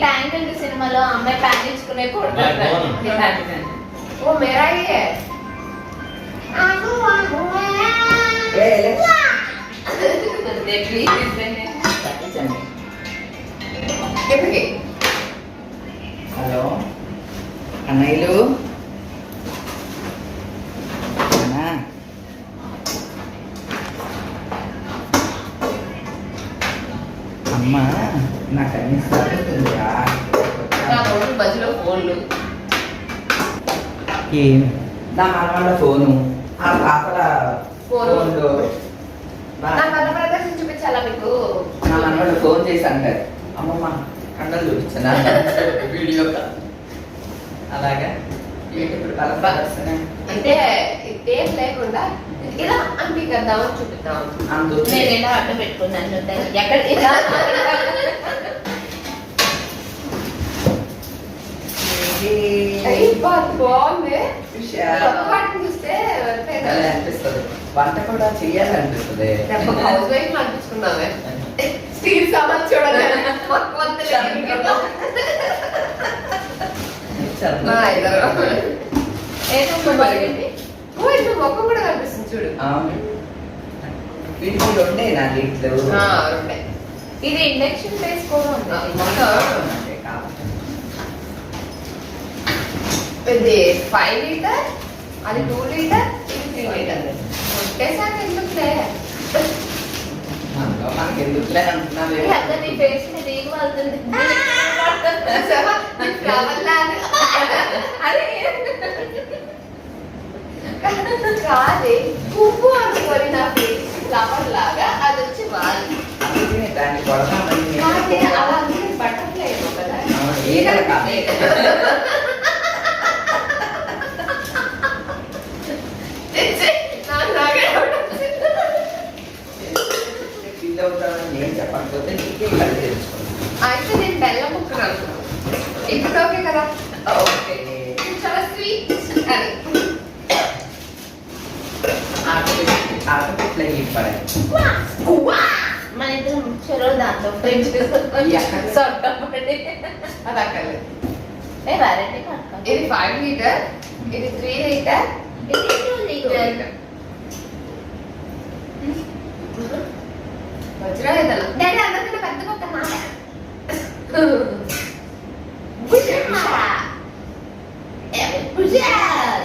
Tank సినిమాలో అమ్మాయి ప్యాకించుకునే ఓ మేరా hello అన్నయ్యలు అమ్మ నాకు అన్ని సరుకుతుందిరా మధ్యలో ఫోన్లు ఏమి నా మనవాళ్ళ ఫోను ఆ పాపల ఫోన్లు చూపించాలా మీకు నా మనవాళ్ళు ఫోన్ చేసి అంటారు అమ్మమ్మ కండలు చూపించనా వీడియో అలాగా ఇప్పుడు అంటే టేప్ లేకుండా ఇలా అనిపిద్దామని చూపిద్దాం నేను ఎలా అడ్డం పెట్టుకున్నాను ఎక్కడ బాగుంది చూస్తే అనిపిస్తుంది వంట కూడా చెయ్యాలనిపిస్తుంది హౌస్ వైఫ్ అనిపించుకున్నామే స్టీల్ సామాన్ చూడాలి మొక్క కూడా కనిపిస్తుంది చూడు వీటికి రెండే నా దీంట్లో రెండే ఇది ఇండక్షన్ బేస్ కూడా ఉంది ఇది 5 లీటర్ అది 2 లీటర్ ఇది 3 లీటర్ ఒకేసారి ఎందుకులే మనకి ఎందుకులే అంటున్నావే నీ ఫేస్ మీద ఏం వెళ్తుంది కాదే పువ్వు అనుకోని నా ఫేస్ ఫ్లవర్ లాగా అది వచ్చి వాళ్ళు దాన్ని కొడతామని అలా బటర్ఫ్లై కదా ఫీల్ అవుతానని నేను చెప్పకపోతే నీకే కళ్ళు తెలుసుకున్నాను అయితే నేను బెల్లం ముక్కను అనుకున్నాను ఇప్పుడు ఓకే కదా ఓకే చాలా స్వీట్ అని ఆటోలో ఇవ్వాలి మన ఇద్దరు చెరువు దాంట్లో ఫ్రెంచ్ అది అక్కర్లేదు ఇది 5 లీటర్ ఇది 3 లీటర్ ఇది 2 లీటర్ వజ్రా ఏదన్నా డాడీ అందరికన్నా పెద్ద ఒక మాట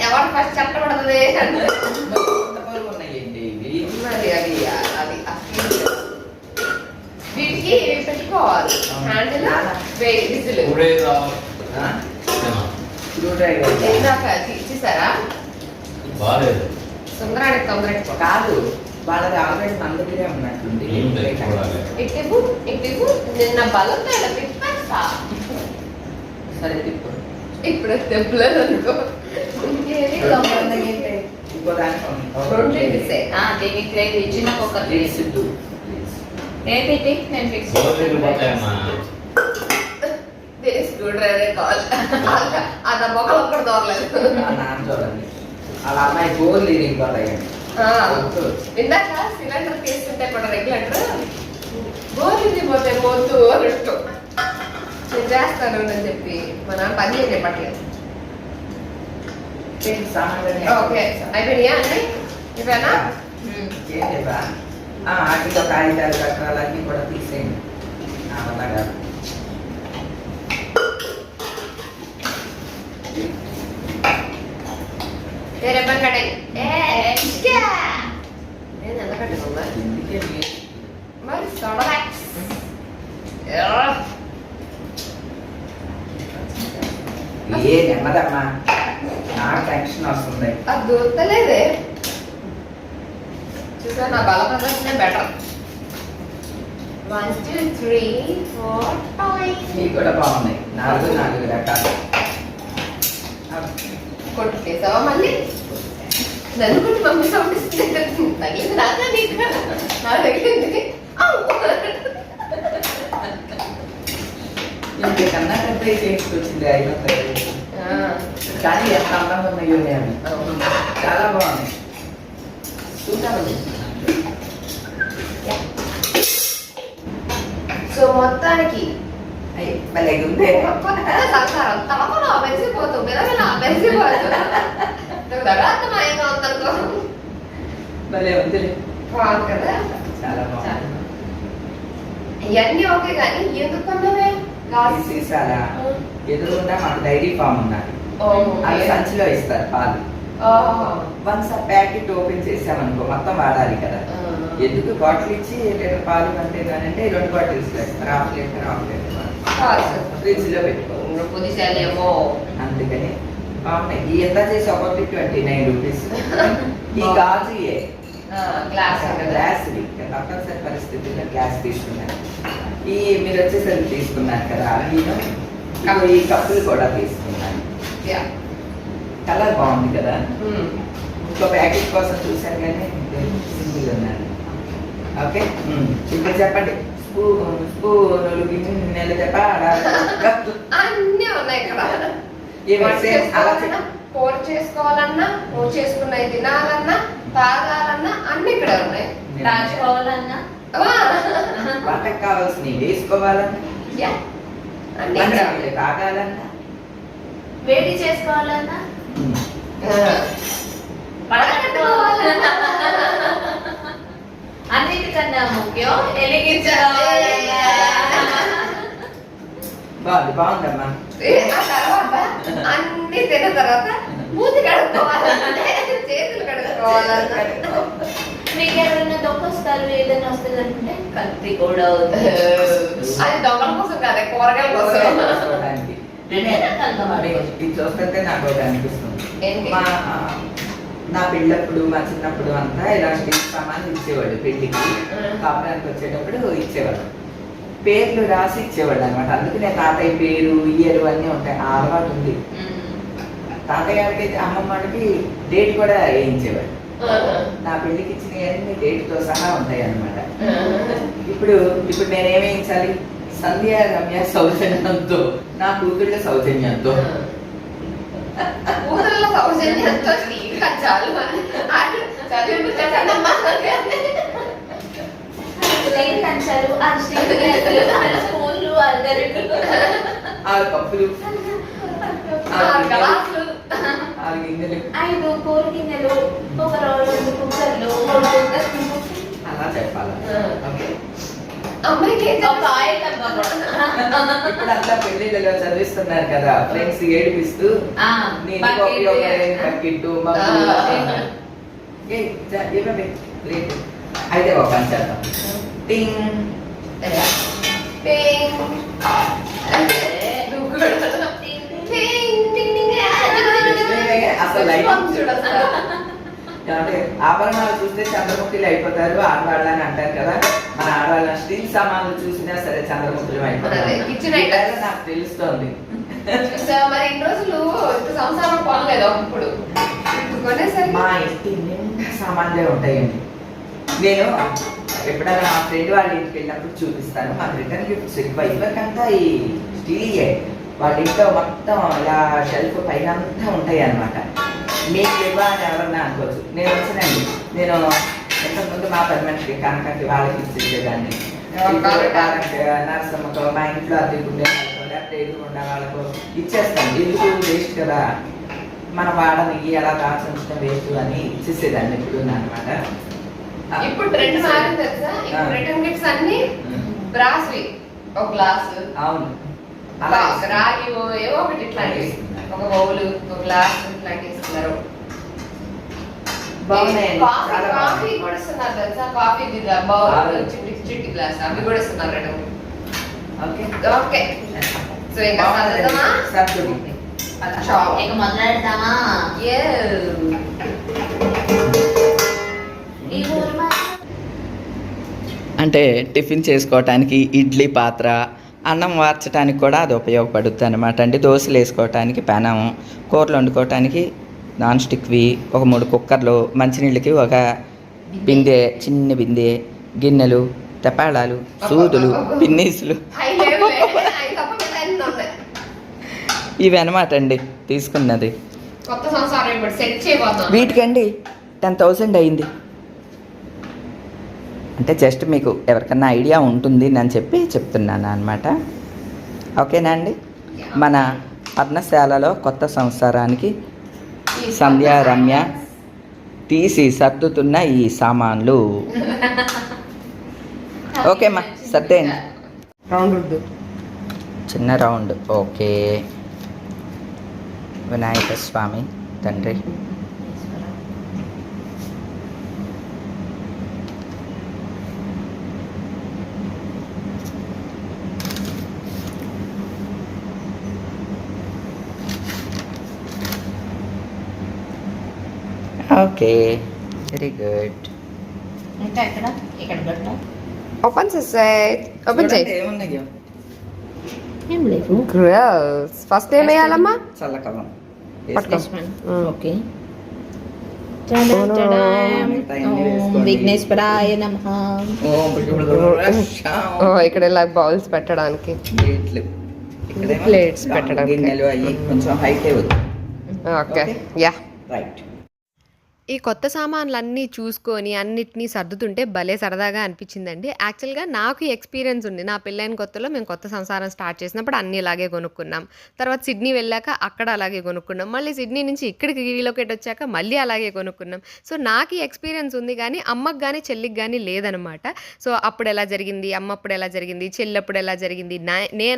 ఎవరు ఫస్ట్ చెప్పబడుతుంది వీటికి పెట్టుకోవాలి హ్యాండిల్ విజిల్ ఇందాక ఇచ్చేసారా సుందరానికి తొందరగా కాదు వాళ్ళది ఆల్రెడీ మన దగ్గరే ఉన్నట్టుంది ఇటు ఇటు నిన్న బలంతో ఇలా తిప్పేస్తా సరే తిప్పు ఇప్పుడు తెప్పలేదు అనుకో ఇంకో దీనికి చిన్న కుక్కర్ సిద్ధు ఏంటి నేను ఫిక్స్ స్క్రూ డ్రైవర్ కావాలి అది మొక్కలు ఒక్కడు దోరలేదు నాన్న చూడండి అలా అమ్మాయి గోర్లు ఇరిగిపోతాయండి ఇందాక సిలిండర్ తీసుకుంటే కూడా రెగ్యులేటర్ గోర్లు ఇరిగిపోతాయి పోతూ అన్నట్టు నేను చేస్తాను అని చెప్పి మా నాన్న పని చేసి చెప్పట్లేదు ఓకే అయిపోయినాయా అండి ఇవేనా ఆటితో కాగితాలు కట్టాలన్నీ కూడా తీసేయండి అలాగా రేపని కట్టాయి నేను ఎంత కట్టుకుందా మరి సొడలా ఏ నెమ్మదమ్మా నాకు టెన్షన్ వస్తుంది అది దొరకలేదే చూసా నా బల ప్రదర్శనే బెటర్ 1 2 3 4 5 ఇవి కూడా బాగున్నాయి 4 రకాలు కొట్టేసావా మళ్ళీ నన్ను కొట్టి మమ్మీ పంపిస్తుంది తగిలింది రాదా నీకు నా తగిలింది ఇంకేకన్నా పెద్ద చేసుకొచ్చింది 500 కానీ ఎంత అందంగా ఉన్నాయో నేను చాలా బాగున్నాయి సో మొత్తానికి భలే ఉంది. కొత్త సంసారం తలపలో మెరిసిపోతూ మెరవిలా మెరిసిపోతూ దడాత్మయంగా ఉందనుకో. భలే ఉంది. బాగుంది కదా. చాలా బాగుంది. ఇవన్నీ ఓకే కానీ ఎందుకు కొన్నవే ఈ సీసాల ఎదురుగా మాకు డైరీ ఫామ్ ఉన్నది. అది సంచిలో ఇస్తారు పాలు. వన్స్ ఆ ప్యాకెట్ ఓపెన్ చేసామనుకో మొత్తం వాడాలి కదా. ఎందుకు బాటిల్ ఇచ్చి లీటర్ పాలు కంటే అంటే 2 బాటిల్స్ వేస్తారు. హాఫ్ లీటర్ ఫ్రిడ్జ్ లో పెట్టుకో. అందుకని బాగున్నాయి. ఈ ఎంత చేసి ఒకటి 29 రూపీస్. ఈ గాజు గ్లాస్ తప్పనిసరి పరిస్థితుల్లో గ్లాస్ తీసుకున్నాను. ఈ మీరు వచ్చేసరికి తీసుకున్నారు కదా నేను ఈ కప్పులు కూడా తీసుకున్నాను. కలర్ బాగుంది కదా. ఇంకో ప్యాకెట్ కోసం చూశాను కానీ సింగిల్ ఉన్నాను. ఓకే ఇప్పుడు చెప్పండి. స్పూనులు గిన్నెలు అన్నీ ఉన్నాయి ఇక్కడ. కూర చేసుకోవాలన్నా కూర చేసుకున్నవి తినాలన్నా తాగాలన్నా అన్ని ఇక్కడ ఉన్నాయి. దాచుకోవాలన్నా వంటకు కావాల్సినవి వేసుకోవాలన్నా అన్ని తాగాలన్నా వేడి చేసుకోవాలన్నా అన్నిటికన్నా ముఖ్యం వెలిగించాలన్నా. బాగుందమ్మా. అన్ని తిన్న తర్వాత మూతి కడుక్కోవాలంటే చేతులు కడుక్కోవాలన్నా మీకు ఎవరైనా దొంగ వస్తారు ఏదైనా వస్తుంది అనుకుంటే కత్తి కూడా అది దొంగల కోసం కాదే కూరగాయల కోసం. ఇది చూస్తుంటే నాకు ఒకటి అనిపిస్తుంది. నా పెళ్ళప్పుడు మా చిన్నప్పుడు అంతా ఇలా స్టీల్ సామాన్లు ఇచ్చేవాడు. పెళ్లికి కాపురానికి వచ్చేటప్పుడు ఇచ్చేవాడు. పేర్లు రాసి ఇచ్చేవాడు అనమాట. అందుకనే తాతయ్య పేరు ఇయర్ అన్నీ ఉంటాయి. ఆ అలవాటు ఉంది. తాతయ్య గారికి అయితే అమ్మమ్మకి డేట్ కూడా వేయించేవాడు. నా పెళ్లికి ఇచ్చినవన్నీ డేట్తో సహా ఉంటాయి అన్నమాట. ఇప్పుడు నేనేం వేయించాలి? సంధ్య రమ్య సౌజన్యంతో, నా కూతుళ్ళ సౌజన్యంతో. కూతుళ్ళ సౌజన్యంతో చాలు. కంచాలు, 6 కప్పులు, 6 గిన్నెలు, 5 కూర గిన్నెలు, 2 కుక్కర్లు, అలా చెప్పాలి. అమ్మాయికి ఇప్పుడు అంతా పెళ్లిళ్ళలో చదివిస్తున్నారు కదా ఫ్రెండ్స్ ఏడిపిస్తూ అయితే ఒక పని చేద్దాం. అసలు అంటే ఆభరణాలు చూస్తే చంద్రముఖిలు అయిపోతారు ఆడవాళ్ళని అంటారు కదా. మన ఆడవాళ్ళ స్టీల్ సామాన్లు చూసినా సరే చంద్రముఖులు అయిపోతారు. నాకు తెలుస్తోంది. మరి ఇన్ని రోజులు సంసారం కొనలేదు. ఇప్పుడు మా ఇంటి నిండా సామాన్లే ఉంటాయండి. నేను ఎప్పుడైనా మా ఫ్రెండ్ వాళ్ళ ఇంటికి వెళ్ళినప్పుడు చూపిస్తాను. మాకు రిటర్న్ గిఫ్ట్స్ ఎక్కువ. ఇవ్వకంతా ఈ స్టీలియే. వాళ్ళ ఇంట్లో మొత్తం ఇలా షెల్ఫ్ పైన అంతా ఉంటాయి అన్నమాట. మీకు ఇవ్వాలి ఎవరన్నా అనుకోవచ్చు. నేను వచ్చినండి. నేను ఇంతకుముందు మా 10 మందికి కనకకి వాళ్ళకి ఇచ్చేసేదాన్ని. నరసమ్మతో మా ఇంట్లో అద్దెకుండే వాళ్ళకు లేకపోతే ఎదురుకుండా వాళ్ళకు ఇచ్చేస్తాను. ఎందుకు వేస్ట్ కదా, మన వాడని ఎలా దాచి ఉంచడం వేస్ట్ అని ఇచ్చేసేదాన్ని ఎప్పుడు అనమాట. ఇప్పుడు ట్రెండ్ మారింది తెలుసా. ఇప్పుడు రిటర్న్ గిఫ్ట్స్ అన్ని బ్రాస్వి. ఒక గ్లాస్, అవును, రాగి ఏవో ఒకటి ఇట్లాంటివి, ఒక బౌలు, ఒక గ్లాస్ ఇట్లాంటివి ఇస్తున్నారు. కాఫీ కూడా ఇస్తున్నారు తెలుసా. కాఫీ బౌల్ చిట్టి గ్లాస్ అవి కూడా ఇస్తున్నారు రిటర్న్. ఓకే సో ఇంకా ఇక మొదలెడతామా? అంటే టిఫిన్ చేసుకోవటానికి ఇడ్లీ పాత్ర, అన్నం వార్చడానికి కూడా అది ఉపయోగపడుతుంది అనమాట అండి. దోశలు వేసుకోవటానికి పెనం, కూరలు వండుకోవటానికి నాన్ స్టిక్వి, ఒక 3 కుక్కర్లు, మంచినీళ్ళకి ఒక బిందె, చిన్న బిందె, గిన్నెలు, తెపాళాలు, సూదులు, పిన్నీసులు, ఇవి అనమాట అండి తీసుకున్నది. వీటికండి 10,000 అయింది. అంటే జస్ట్ మీకు ఎవరికన్నా ఐడియా ఉంటుంది అని చెప్పి చెప్తున్నాను అనమాట. ఓకేనా అండి? మన పర్ణశాలలో కొత్త సంవత్సరానికి సంధ్య రమ్య తీసి సర్దుతున్న ఈ సామాన్లు. ఓకే అమ్మా, సర్దేయండి. రౌండ్ వద్దు, చిన్న రౌండ్. ఓకే. వినాయక స్వామి తండ్రి, ఓకే, వెరీ గుడ్. ఇంకా ఇక్కడ ఇక్కడ గట్ట ఓపెన్ చేసాయి. ఓపెన్ చేయి. ఏమున్నాయో ఏం లేవు. గ్రోస్. ఫస్ట్ ఏం వేయాలమ్మా? చల్లకలం. పట్టుకో. ఓకే. విఘ్నేశ్వరాయ నమః. ఓ, ఇక్కడ ఇలా బౌల్స్ పెట్టడానికి, ప్లేట్లు, ప్లేట్స్ పెట్టడానికి. గిన్నెలు అవి కొంచెం హైట్ వద్దు. Okay, yeah. రైట్. ఈ కొత్త సామాన్లన్నీ చూసుకొని అన్నిటినీ సర్దుతుంటే భలే సరదాగా అనిపించిందండి. యాక్చువల్గా నాకు ఎక్స్పీరియన్స్ ఉంది. నా పెళ్ళైన కొత్తలో మేము కొత్త సంసారం స్టార్ట్ చేసినప్పుడు అన్నీ ఇలాగే కొనుక్కున్నాం. తర్వాత సిడ్నీ వెళ్ళాక అక్కడ అలాగే కొనుక్కున్నాం. మళ్ళీ సిడ్నీ నుంచి ఇక్కడికి రీలొకేట్ వచ్చాక మళ్ళీ అలాగే కొనుక్కున్నాం. సో నాకు ఈ ఎక్స్పీరియన్స్ ఉంది, కానీ అమ్మకి కానీ చెల్లికి కానీ లేదనమాట. సో అప్పుడు ఎలా జరిగింది, అమ్మ అప్పుడు ఎలా జరిగింది, చెల్లప్పుడు ఎలా జరిగింది,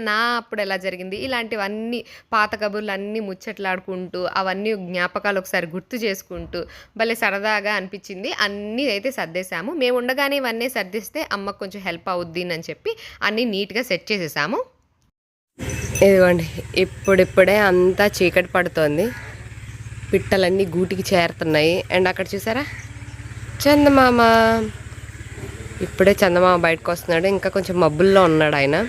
నా అప్పుడు ఎలా జరిగింది, ఇలాంటివన్నీ పాత కబుర్లు అన్నీ ముచ్చట్లాడుకుంటూ అవన్నీ జ్ఞాపకాలు ఒకసారి గుర్తు చేసుకుంటూ భలే సరదాగా అనిపించింది. అన్నీ అయితే సర్దేశాము. మేము ఉండగానే ఇవన్నీ సర్దిస్తే అమ్మకు కొంచెం హెల్ప్ అవుద్ది అని చెప్పి అన్నీ నీట్గా సెట్ చేసేసాము. ఇదిగోండి, ఇప్పుడిప్పుడే అంతా చీకటి పడుతోంది. పిట్టలన్నీ గూటికి చేరుతున్నాయి. అండ్ అక్కడ చూసారా చందమామ. ఇప్పుడే చందమామ బయటకు వస్తున్నాడు. ఇంకా కొంచెం మబ్బుల్లో ఉన్నాడు ఆయన,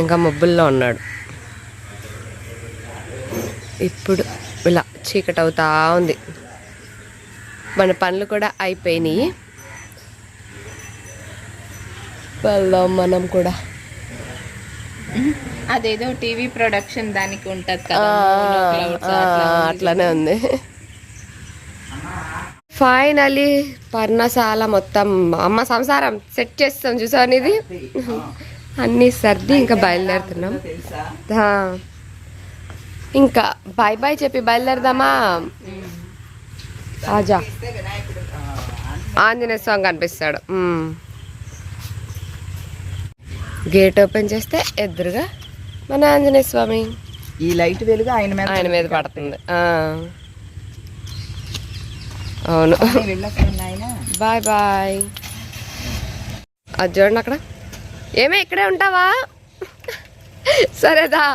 ఇంకా మబ్బుల్లో ఉన్నాడు. ఇప్పుడు ఇలా చీకటి అవుతా ఉంది. మన పనులు కూడా అయిపోయినాయి. వెళ్దాం మనం కూడా. అదేదో టీవీ ప్రొడక్షన్ దానికి ఉంటది కదా, అట్లానే ఉంది. ఫైనలీ పర్ణశాల మొత్తం అమ్మ సంసారం సెట్ చేస్తాం. చూసాను ఇది అన్నీ సర్ది ఇంకా బయలుదేరుతున్నాం. ఇంకా బాయ్ బాయ్ చెప్పి బయలుదేరదామా? ఆజా. ఆంజనేయ స్వామి కనిపిస్తాడు. గేట్ ఓపెన్ చేస్తే ఎదురుగా మన ఆంజనేయ స్వామి. ఈ లైట్ వెలుగు ఆయన మీద పడుతుంది. అవును. Bye bye. అది చూడండి అక్కడ. ఏమే ఇక్కడే ఉంటావా? సరేదా,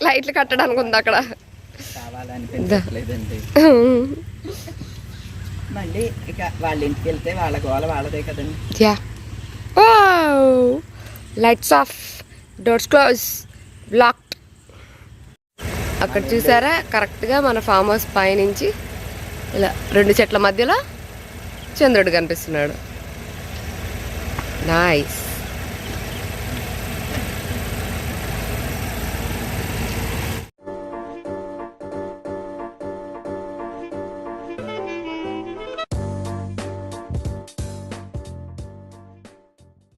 లైట్లు కట్టడానికి ఉంది అక్కడ. మళ్ళీ ఇక వాళ్ళ ఇంటికి వెళ్తే వాళ్ళ గోల వాళ్ళదే కదండి. Yeah. Lights off, doors close, locked. అక్కడ చూసారా కరెక్ట్గా మన ఫామ్ హౌస్ పైనుంచి ఇలా 2 చెట్ల మధ్యలో చంద్రుడు కనిపిస్తున్నాడు. నైస్.